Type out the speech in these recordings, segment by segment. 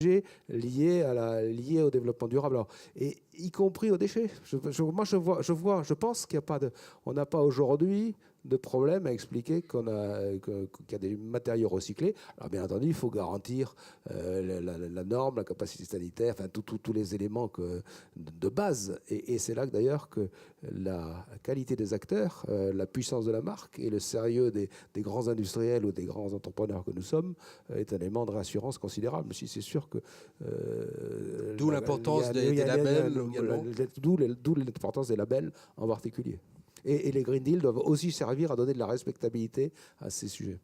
liés au développement durable. Alors, et y compris aux déchets. Je pense on n'a pas aujourd'hui de problème à expliquer qu'il y a des matériaux recyclés. Alors bien entendu, il faut garantir la norme, la capacité sanitaire, enfin tous les éléments de base. Et c'est là d'ailleurs que la qualité des acteurs, la puissance de la marque et le sérieux des grands industriels ou des grands entrepreneurs que nous sommes est un élément de rassurance considérable. Si c'est sûr que d'où l'importance des labels également. D'où l'importance des labels en particulier. Et les Green Deal doivent aussi servir à donner de la respectabilité à ces sujets.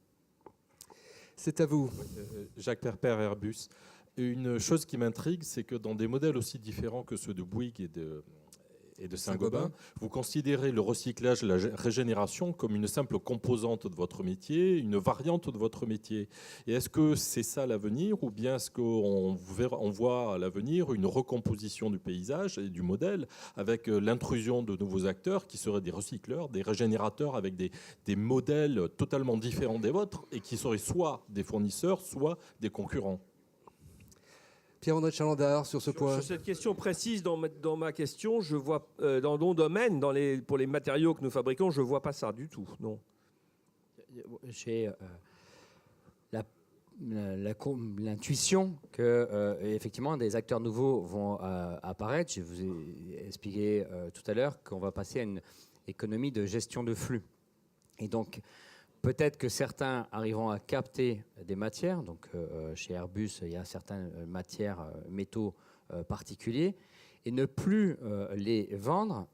C'est à vous. Jacques Perper, Airbus. Une chose qui m'intrigue, c'est que dans des modèles aussi différents que ceux de Bouygues et de Saint-Gobain, vous considérez le recyclage, la régénération comme une simple composante de votre métier, une variante de votre métier. Et est-ce que c'est ça l'avenir, ou bien est-ce qu'on voit à l'avenir une recomposition du paysage et du modèle avec l'intrusion de nouveaux acteurs qui seraient des recycleurs, des régénérateurs avec des modèles totalement différents des vôtres et qui seraient soit des fournisseurs, soit des concurrents? Pierre-André de Chalandard, sur ce point. Sur cette question précise, dans ma question, je vois, dans mon domaine, pour les matériaux que nous fabriquons, je ne vois pas ça du tout, non. J'ai l'intuition que, effectivement, des acteurs nouveaux vont apparaître. Je vous ai expliqué tout à l'heure qu'on va passer à une économie de gestion de flux. Et donc, peut-être que certains arriveront à capter des matières. Donc, chez Airbus, il y a certaines matières, métaux particuliers, et ne plus les vendre,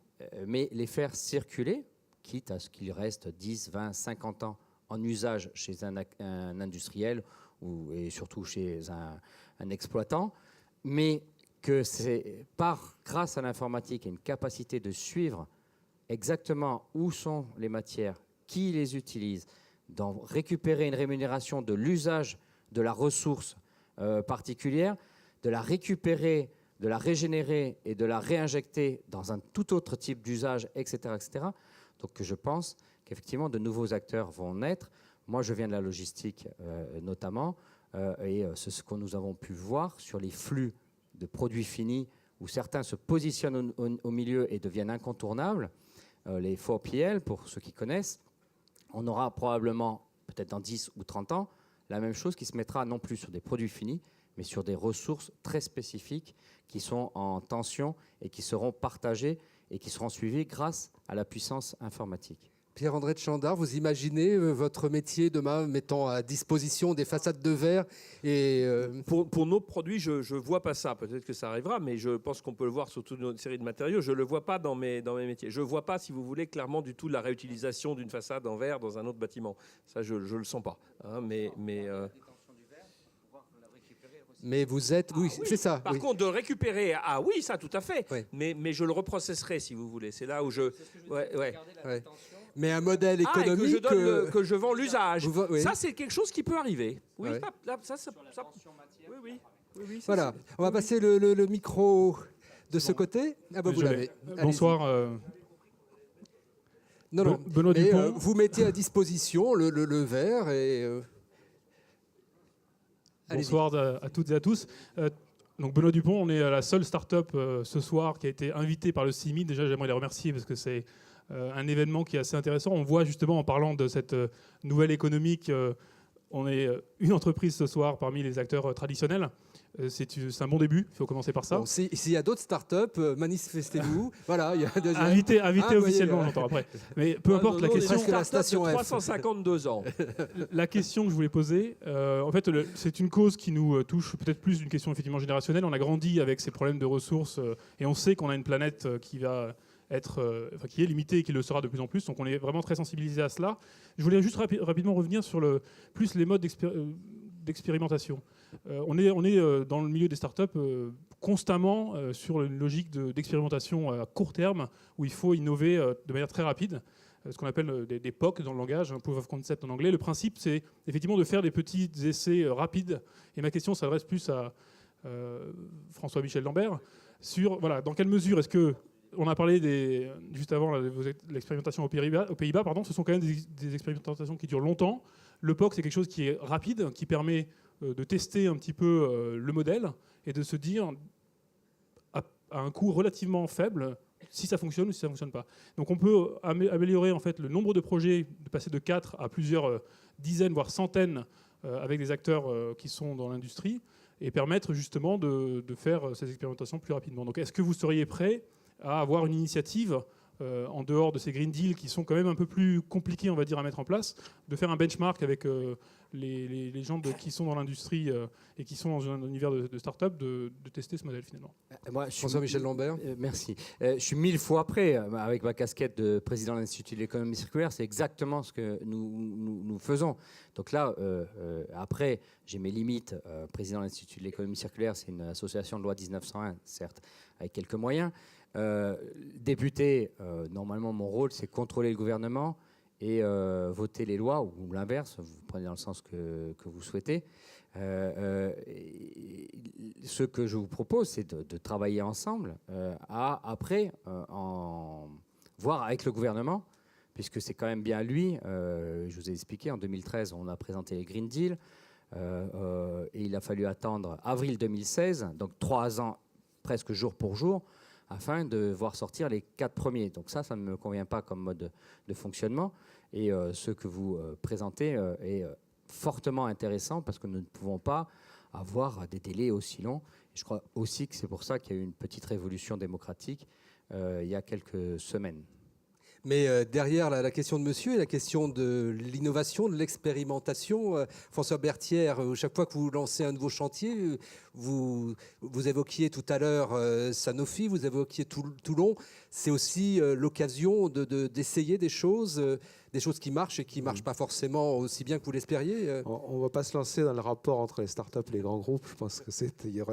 mais les faire circuler, quitte à ce qu'il reste 10, 20, 50 ans en usage chez un industriel et surtout chez un exploitant, mais que c'est grâce à l'informatique et une capacité de suivre exactement où sont les matières, qui les utilise, d'en récupérer une rémunération de l'usage de la ressource particulière, de la récupérer, de la régénérer et de la réinjecter dans un tout autre type d'usage, etc., etc. Donc je pense qu'effectivement de nouveaux acteurs vont naître. Moi, je viens de la logistique notamment, et c'est ce que nous avons pu voir sur les flux de produits finis où certains se positionnent au milieu et deviennent incontournables. Les 4PL, pour ceux qui connaissent, on aura probablement, peut-être dans 10 ou 30 ans, la même chose qui se mettra non plus sur des produits finis, mais sur des ressources très spécifiques qui sont en tension et qui seront partagées et qui seront suivies grâce à la puissance informatique. Pierre-André de Chalandard, vous imaginez votre métier demain mettant à disposition des façades de verre et Pour nos produits, je ne vois pas ça. Peut-être que ça arrivera, mais je pense qu'on peut le voir sur toute une série de matériaux. Je ne le vois pas dans mes métiers. Je ne vois pas, si vous voulez, clairement du tout la réutilisation d'une façade en verre dans un autre bâtiment. Ça, je ne le sens pas. Hein, mais vous êtes... Oui, c'est ça. Par contre, de récupérer... Ah oui, ça, tout à fait. Oui. Mais je le reprocesserai, si vous voulez. C'est là où je... Ouais. Mais un modèle économique... que je vends l'usage. Oui. Ça, c'est quelque chose qui peut arriver. Oui, Ouais. Oui, Voilà. On va passer le micro de ce côté. Ah bah vous l'avez. Bonsoir. Non. Benoît Dupont. Vous mettez à disposition le verre et... Bonsoir à toutes et à tous. Donc Benoît Dupont, on est la seule start-up ce soir qui a été invitée par le CIMI. Déjà, j'aimerais les remercier parce que c'est un événement qui est assez intéressant. On voit justement en parlant de cette nouvelle économie on est une entreprise ce soir parmi les acteurs traditionnels. C'est un bon début, il faut commencer par ça. Bon, s'il y a d'autres startups, manifestez-vous. Voilà, il y a invité officiellement, j'entends après. Mais peu importe la question. Presque la station F. 352 ans. La question que je voulais poser, en fait, c'est une cause qui nous touche peut-être plus d'une question effectivement générationnelle. On a grandi avec ces problèmes de ressources et on sait qu'on a une planète qui va qui est limitée et qui le sera de plus en plus. Donc on est vraiment très sensibilisé à cela. Je voulais juste rapidement revenir sur plus les modes d'expérimentation. On est dans le milieu des startups constamment sur une logique d'expérimentation à court terme où il faut innover de manière très rapide, ce qu'on appelle des POC dans le langage, Proof of Concept en anglais. Le principe, c'est effectivement de faire des petits essais rapides. Et ma question s'adresse plus à François-Michel Lambert sur dans quelle mesure est-ce que on a parlé juste avant l'expérimentation aux Pays-Bas, ce sont quand même des expérimentations qui durent longtemps. Le POC, c'est quelque chose qui est rapide, qui permet de tester un petit peu le modèle et de se dire à un coût relativement faible si ça fonctionne ou si ça ne fonctionne pas. Donc on peut améliorer en fait le nombre de projets, de passer de 4 à plusieurs dizaines, voire centaines avec des acteurs qui sont dans l'industrie et permettre justement de faire ces expérimentations plus rapidement. Donc est-ce que vous seriez prêt à avoir une initiative en dehors de ces Green Deal qui sont quand même un peu plus compliqués, on va dire, à mettre en place, de faire un benchmark avec les gens qui sont dans l'industrie et qui sont dans un univers de start-up, de tester ce modèle finalement. François-Michel Lambert. Merci. Je suis 1000 fois prêt avec ma casquette de président de l'Institut de l'économie circulaire. C'est exactement ce que nous faisons. Donc là, après, j'ai mes limites. Président de l'Institut de l'économie circulaire, c'est une association de loi 1901, certes, avec quelques moyens. Député, normalement, mon rôle, c'est contrôler le gouvernement et voter les lois, ou l'inverse, vous prenez dans le sens que vous souhaitez. Ce que je vous propose, c'est de travailler ensemble après voir avec le gouvernement, puisque c'est quand même bien lui. Je vous ai expliqué, en 2013, on a présenté les Green Deal, et il a fallu attendre avril 2016, donc 3 ans presque jour pour jour, afin de voir sortir les 4 premiers. Donc ça ne me convient pas comme mode de fonctionnement. Et ce que vous présentez est fortement intéressant parce que nous ne pouvons pas avoir des délais aussi longs. Je crois aussi que c'est pour ça qu'il y a eu une petite révolution démocratique il y a quelques semaines. Mais derrière la question de monsieur et la question de l'innovation, de l'expérimentation, François Berthière, chaque fois que vous lancez un nouveau chantier, vous évoquiez tout à l'heure Sanofi, vous évoquiez Toulon, c'est aussi l'occasion d'essayer des choses qui marchent et qui ne marchent pas forcément aussi bien que vous l'espériez. On ne va pas se lancer dans le rapport entre les startups et les grands groupes. Je pense que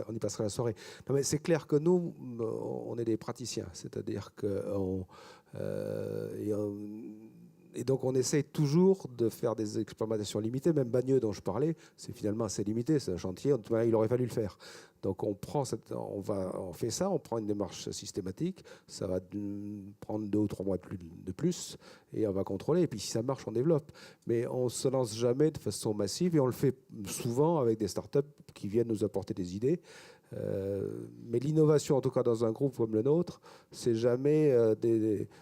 on y passerait la soirée. Non, mais c'est clair que nous, on est des praticiens. C'est-à-dire que et donc on essaye toujours de faire des expérimentations limitées. Même Bagneux dont je parlais, c'est finalement assez limité. C'est un chantier, il aurait fallu le faire. Donc on fait ça, on prend une démarche systématique. Ça va prendre 2 ou 3 mois de plus et on va contrôler. Et puis si ça marche, on développe. Mais on ne se lance jamais de façon massive et on le fait souvent avec des startups qui viennent nous apporter des idées. Mais l'innovation, en tout cas dans un groupe comme le nôtre, c'est jamais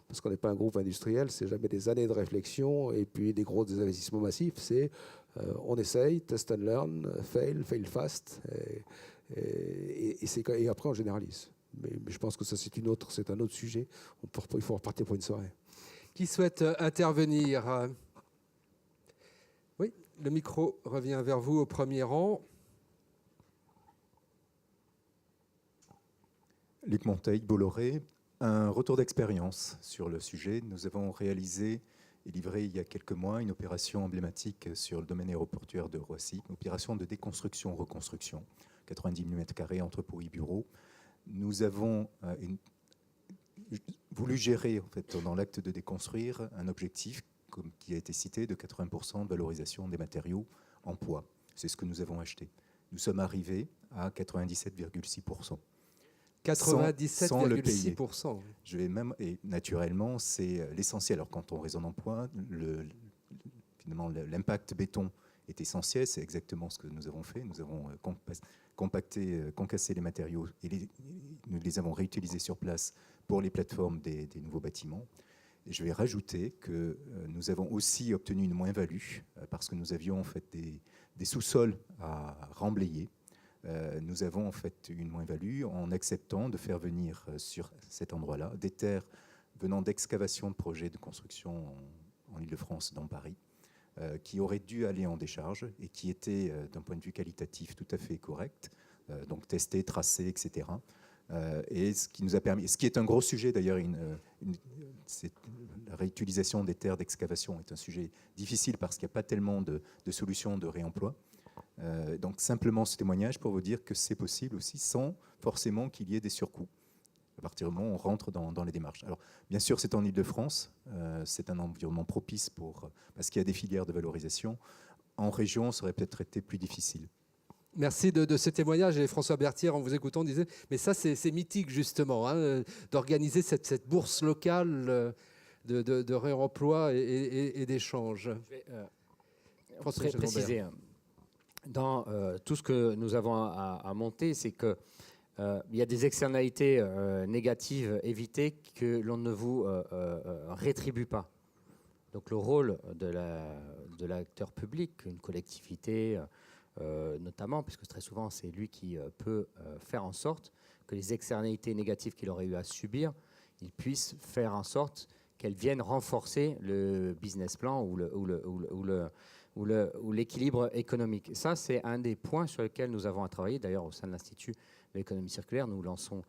parce qu'on n'est pas un groupe industriel, c'est jamais des années de réflexion et puis des gros investissements massifs. C'est on essaye, test and learn, fail fast, et après on généralise. Mais je pense que ça c'est un autre sujet. Il faut repartir pour une soirée. Qui souhaite intervenir? Oui, le micro revient vers vous au premier rang. Luc Monteil, Bolloré, un retour d'expérience sur le sujet. Nous avons réalisé et livré il y a quelques mois une opération emblématique sur le domaine aéroportuaire de Roissy, une opération de déconstruction-reconstruction, 90 mm2, entrepôt et bureaux. Nous avons voulu gérer, en fait, dans l'acte de déconstruire, un objectif qui a été cité de 80% de valorisation des matériaux en poids. C'est ce que nous avons acheté. Nous sommes arrivés à 97,6%. 97,6%. Je vais même, et naturellement, c'est l'essentiel. Alors, quand on raisonne en poids, finalement, l'impact béton est essentiel. C'est exactement ce que nous avons fait. Nous avons concassé les matériaux et nous les avons réutilisés sur place pour les plateformes des nouveaux bâtiments. Et je vais rajouter que nous avons aussi obtenu une moins-value parce que nous avions en fait des sous-sols à remblayer. Nous avons en fait une moins-value en acceptant de faire venir sur cet endroit-là des terres venant d'excavation de projets de construction en Île-de-France, dans Paris, qui auraient dû aller en décharge et qui étaient, d'un point de vue qualitatif, tout à fait corrects, donc testés, tracés, etc. Et ce qui nous a permis, ce qui est un gros sujet d'ailleurs, la réutilisation des terres d'excavation est un sujet difficile parce qu'il n'y a pas tellement de solutions de réemploi. Donc simplement ce témoignage pour vous dire que c'est possible aussi sans forcément qu'il y ait des surcoûts à partir du moment où on rentre dans les démarches. Alors bien sûr c'est en Île-de-France, c'est un environnement propice parce qu'il y a des filières de valorisation. En région ça aurait peut-être été plus difficile. Merci de ce témoignage. Et François Berthière, en vous écoutant, disait mais ça c'est mythique justement, hein, d'organiser cette bourse locale de réemploi et d'échange. Je vais préciser dans tout ce que nous avons à monter, c'est que il y a des externalités négatives évitées que l'on ne vous rétribue pas. Donc le rôle de l'acteur public, une collectivité notamment, puisque très souvent c'est lui qui peut faire en sorte que les externalités négatives qu'il aurait eu à subir, il puisse faire en sorte qu'elles viennent renforcer le business plan ou l'équilibre économique. Et ça, c'est un des points sur lesquels nous avons à travailler. D'ailleurs, au sein de l'Institut de l'économie circulaire, nous lançons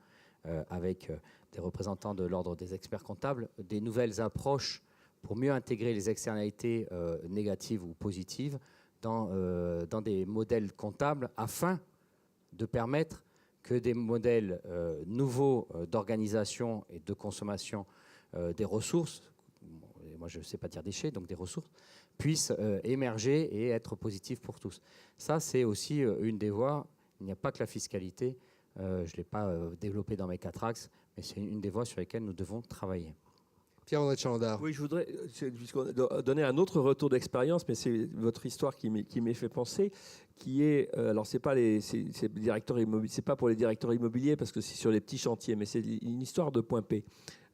avec des représentants de l'ordre des experts comptables des nouvelles approches pour mieux intégrer les externalités négatives ou positives dans des modèles comptables afin de permettre que des modèles nouveaux d'organisation et de consommation des ressources, moi je ne sais pas dire déchets, donc des ressources, puissent émerger et être positifs pour tous. Ça, c'est aussi une des voies. Il n'y a pas que la fiscalité, je ne l'ai pas développé dans mes 4 axes, mais c'est une des voies sur lesquelles nous devons travailler. Pierre-André de Chalandard. Oui, je voudrais donner un autre retour d'expérience, mais c'est votre histoire qui m'y fait penser, qui est, alors c'est pas pour les directeurs immobiliers parce que c'est sur les petits chantiers, mais c'est une histoire de Point P.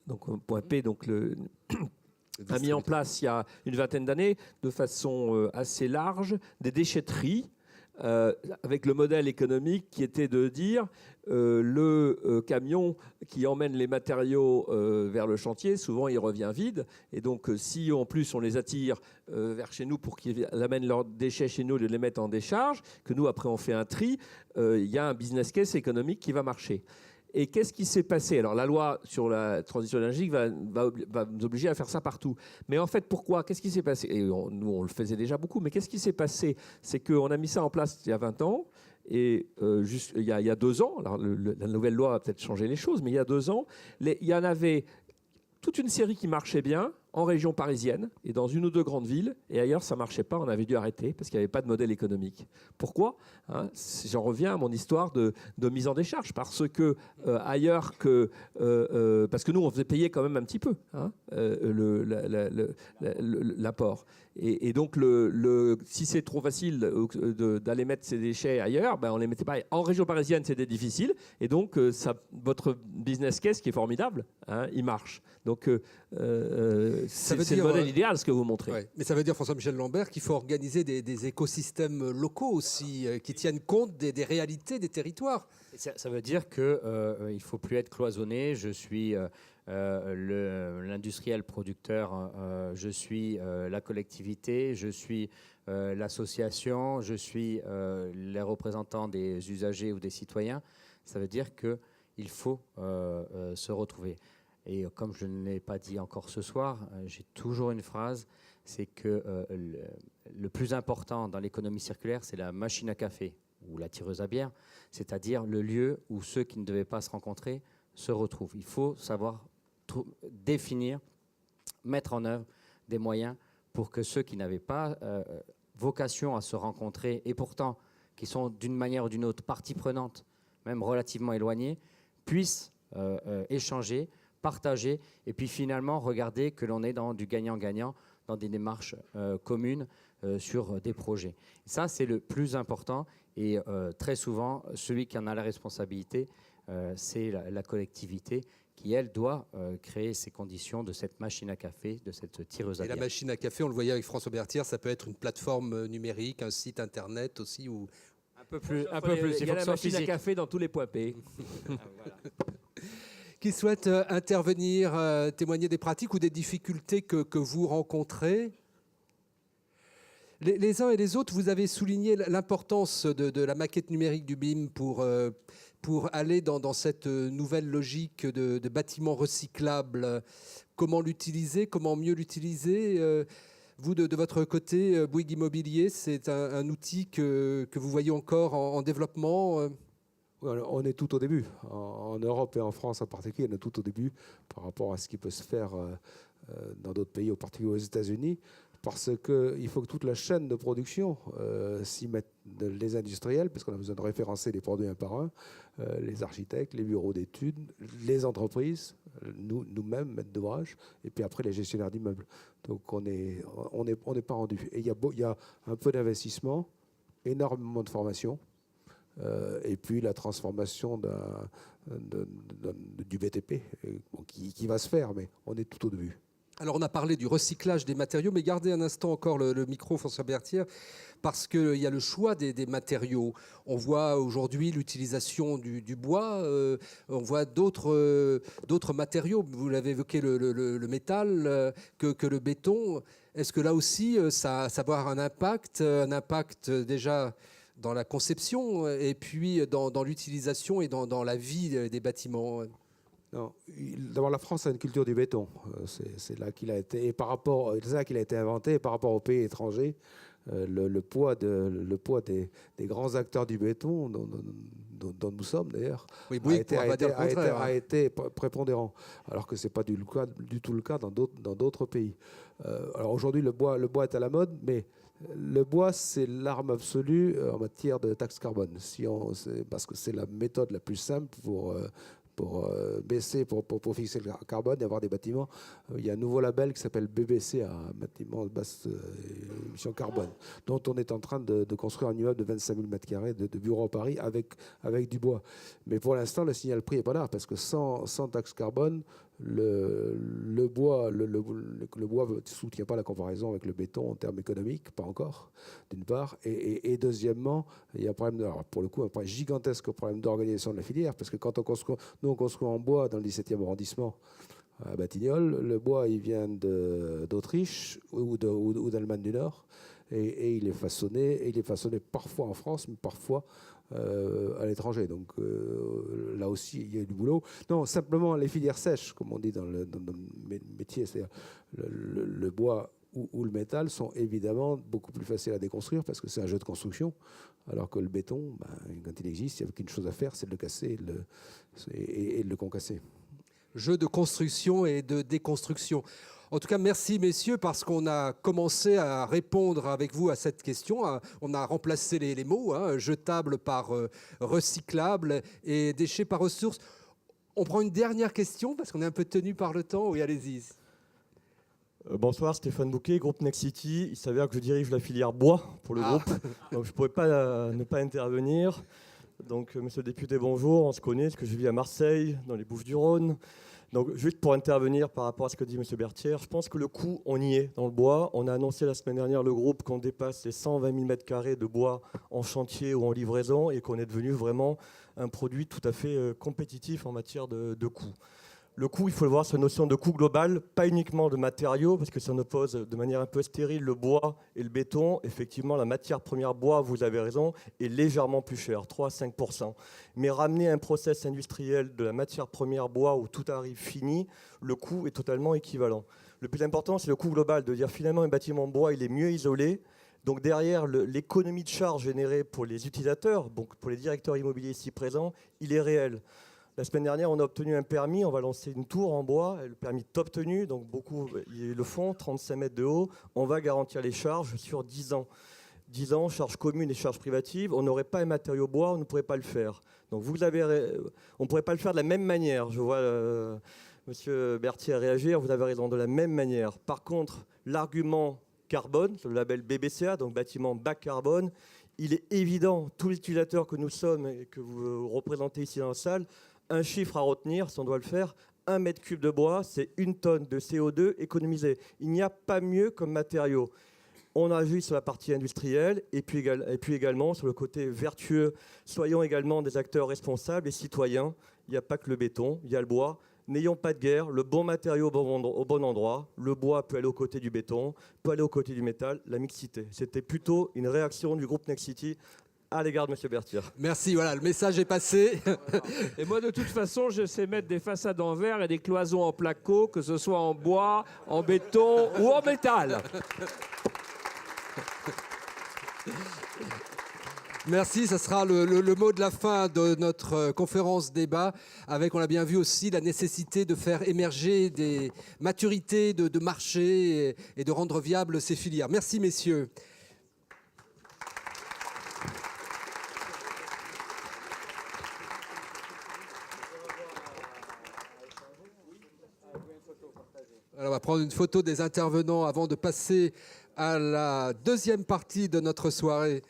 Donc Point P, donc a mis en place il y a une vingtaine d'années, de façon assez large, des déchetteries. Avec le modèle économique qui était de dire le camion qui emmène les matériaux vers le chantier, souvent il revient vide. Et donc si en plus on les attire vers chez nous pour qu'ils amènent leurs déchets chez nous et les mettent en décharge, que nous après on fait un tri, il y a un business case économique qui va marcher. Et qu'est-ce qui s'est passé? Alors la loi sur la transition énergétique va nous obliger à faire ça partout. Mais en fait, pourquoi? Qu'est-ce qui s'est passé? Et nous, on le faisait déjà beaucoup, mais qu'est-ce qui s'est passé? C'est qu'on a mis ça en place il y a 20 ans, et juste, il y a 2 ans, alors la nouvelle loi a peut-être changé les choses, mais il y a 2 ans, il y en avait toute une série qui marchait bien en région parisienne et dans une ou 2 grandes villes, et ailleurs ça marchait pas, on avait dû arrêter parce qu'il n'y avait pas de modèle économique. Pourquoi? J'en reviens à mon histoire de mise en décharge, parce que ailleurs que parce que nous on faisait payer quand même un petit peu l'apport. Et donc si c'est trop facile d'aller mettre ces déchets ailleurs, ben on les mettait pas. En région parisienne c'était difficile, et donc votre business case qui est formidable, il marche. Donc c'est le modèle idéal, ce que vous montrez. Ouais. Mais ça veut dire, François-Michel Lambert, qu'il faut organiser des écosystèmes locaux aussi, qui tiennent compte des réalités des territoires. Ça veut dire qu'il ne faut plus être cloisonné. Je suis l'industriel producteur, je suis la collectivité, je suis l'association, je suis les représentants des usagers ou des citoyens. Ça veut dire qu'il faut se retrouver. Et comme je ne l'ai pas dit encore ce soir, j'ai toujours une phrase, c'est que le plus important dans l'économie circulaire, c'est la machine à café ou la tireuse à bière, c'est-à-dire le lieu où ceux qui ne devaient pas se rencontrer se retrouvent. Il faut savoir définir, mettre en œuvre des moyens pour que ceux qui n'avaient pas vocation à se rencontrer, et pourtant qui sont d'une manière ou d'une autre partie prenante, même relativement éloignées, puissent échanger, partager, et puis finalement regarder que l'on est dans du gagnant-gagnant, dans des démarches communes sur des projets. Ça, c'est le plus important, et très souvent, celui qui en a la responsabilité, c'est la collectivité qui, elle, doit créer ces conditions de cette machine à café, de cette tireuse à bière. Et la machine à café, on le voyait avec François Berthier, ça peut être une plateforme numérique, un site internet aussi, ou... Un peu plus. Il y a la machine à café dans tous les points P. Voilà. Qui souhaitent intervenir, témoigner des pratiques ou des difficultés que vous rencontrez? Les uns et les autres, vous avez souligné l'importance de la maquette numérique du BIM pour aller dans cette nouvelle logique de bâtiments recyclables. Comment l'utiliser? Comment mieux l'utiliser? Vous, de votre côté, Bouygues Immobilier, c'est un outil que vous voyez encore en développement? On est tout au début. En Europe et en France en particulier, on est tout au début par rapport à ce qui peut se faire dans d'autres pays, en particulier aux États-Unis, parce qu'il faut que toute la chaîne de production s'y mette, les industriels, parce qu'on a besoin de référencer les produits un par un, les architectes, les bureaux d'études, les entreprises, nous-mêmes, maîtres d'ouvrage, et puis après les gestionnaires d'immeubles. Donc on n'est pas rendu. Et il y a un peu d'investissement, énormément de formation, et puis la transformation du BTP, qui va se faire, mais on est tout au début. Alors on a parlé du recyclage des matériaux, mais gardez un instant encore le micro, François Berthier, parce qu'il y a le choix des matériaux. On voit aujourd'hui l'utilisation du bois, on voit d'autres matériaux. Vous l'avez évoqué, le métal que le béton. Est-ce que là aussi, ça va avoir un impact déjà dans la conception et puis dans l'utilisation et dans la vie des bâtiments? Non, d'abord, la France a une culture du béton. C'est là qu'il a été, et c'est là qu'il a été inventé. Et par rapport aux pays étrangers, le poids des grands acteurs du béton, dont nous sommes d'ailleurs, a été prépondérant. Alors que c'est pas du tout le cas dans d'autres pays. Alors aujourd'hui, le bois est à la mode, mais le bois, c'est l'arme absolue en matière de taxe carbone. Parce que c'est la méthode la plus simple pour fixer le carbone et avoir des bâtiments. Il y a un nouveau label qui s'appelle BBC, un bâtiment de basse émission carbone, dont on est en train de construire un immeuble de 25 000 m² de bureaux à Paris avec du bois. Mais pour l'instant, le signal prix n'est pas là, parce que sans taxe carbone, le bois ne soutient pas la comparaison avec le béton en termes économiques, pas encore, d'une part. Et deuxièmement, il y a un problème, pour le coup, un gigantesque problème d'organisation de la filière, parce que quand on construit en bois dans le 17e arrondissement, à Batignolles, le bois, il vient d'Autriche ou d'Allemagne du Nord, et il est façonné parfois en France, mais parfois à l'étranger. Donc là aussi, il y a du boulot. Non, simplement les filières sèches, comme on dit dans le métier, c'est-à-dire le bois ou le métal, sont évidemment beaucoup plus faciles à déconstruire parce que c'est un jeu de construction, alors que le béton, quand il existe, il n'y a qu'une chose à faire, c'est de le casser et de le concasser. Jeu de construction et de déconstruction. En tout cas, merci messieurs, parce qu'on a commencé à répondre avec vous à cette question. On a remplacé les mots, jetable par recyclable et déchets par ressources. On prend une dernière question, parce qu'on est un peu tenu par le temps. Oui, allez-y. Bonsoir, Stéphane Bouquet, groupe Nexity. Il s'avère que je dirige la filière bois pour le groupe, donc je ne pourrais pas ne pas intervenir. Donc, monsieur le député, bonjour, on se connaît, parce que je vis à Marseille, dans les Bouches-du-Rhône. Donc, juste pour intervenir par rapport à ce que dit monsieur Berthier, je pense que le coût, on y est dans le bois. On a annoncé la semaine dernière, le groupe, qu'on dépasse les 120 000 m² de bois en chantier ou en livraison et qu'on est devenu vraiment un produit tout à fait compétitif en matière de coût. Le coût, il faut le voir, c'est une notion de coût global, pas uniquement de matériaux, parce que ça oppose de manière un peu stérile le bois et le béton. Effectivement, la matière première bois, vous avez raison, est légèrement plus chère, 3 à 5%. Mais ramener un process industriel de la matière première bois où tout arrive fini, le coût est totalement équivalent. Le plus important, c'est le coût global, de dire finalement un bâtiment bois, il est mieux isolé. Donc derrière, l'économie de charge générée pour les utilisateurs, donc pour les directeurs immobiliers ici présents, il est réel. La semaine dernière, on a obtenu un permis, on va lancer une tour en bois, le permis est obtenu, donc beaucoup le font, 35 mètres de haut, on va garantir les charges sur 10 ans. 10 ans, charges communes et charges privatives, on n'aurait pas un matériau bois, on ne pourrait pas le faire. Donc on ne pourrait pas le faire de la même manière. Je vois monsieur Berthier réagir, vous avez raison, de la même manière. Par contre, l'argument carbone, le label BBCA, donc bâtiment bas carbone, il est évident, tous les utilisateurs que nous sommes et que vous représentez ici dans la salle, un chiffre à retenir, si on doit le faire, 1 mètre cube de bois, c'est 1 tonne de CO2 économisée. Il n'y a pas mieux comme matériau. On agit sur la partie industrielle et puis également sur le côté vertueux. Soyons également des acteurs responsables et citoyens. Il n'y a pas que le béton, il y a le bois. N'ayons pas de guerre, le bon matériau au bon endroit. Le bois peut aller aux côtés du béton, peut aller aux côtés du métal, la mixité. C'était plutôt une réaction du groupe Nexity à l'égard de M. Berthier. Merci, voilà, le message est passé. Et moi, de toute façon, je sais mettre des façades en verre et des cloisons en placo, que ce soit en bois, en béton ou en métal. Merci, ça sera le mot de la fin de notre conférence débat, avec, on l'a bien vu aussi, la nécessité de faire émerger des maturités de marché et de rendre viables ces filières. Merci, messieurs. Alors, on va prendre une photo des intervenants avant de passer à la deuxième partie de notre soirée.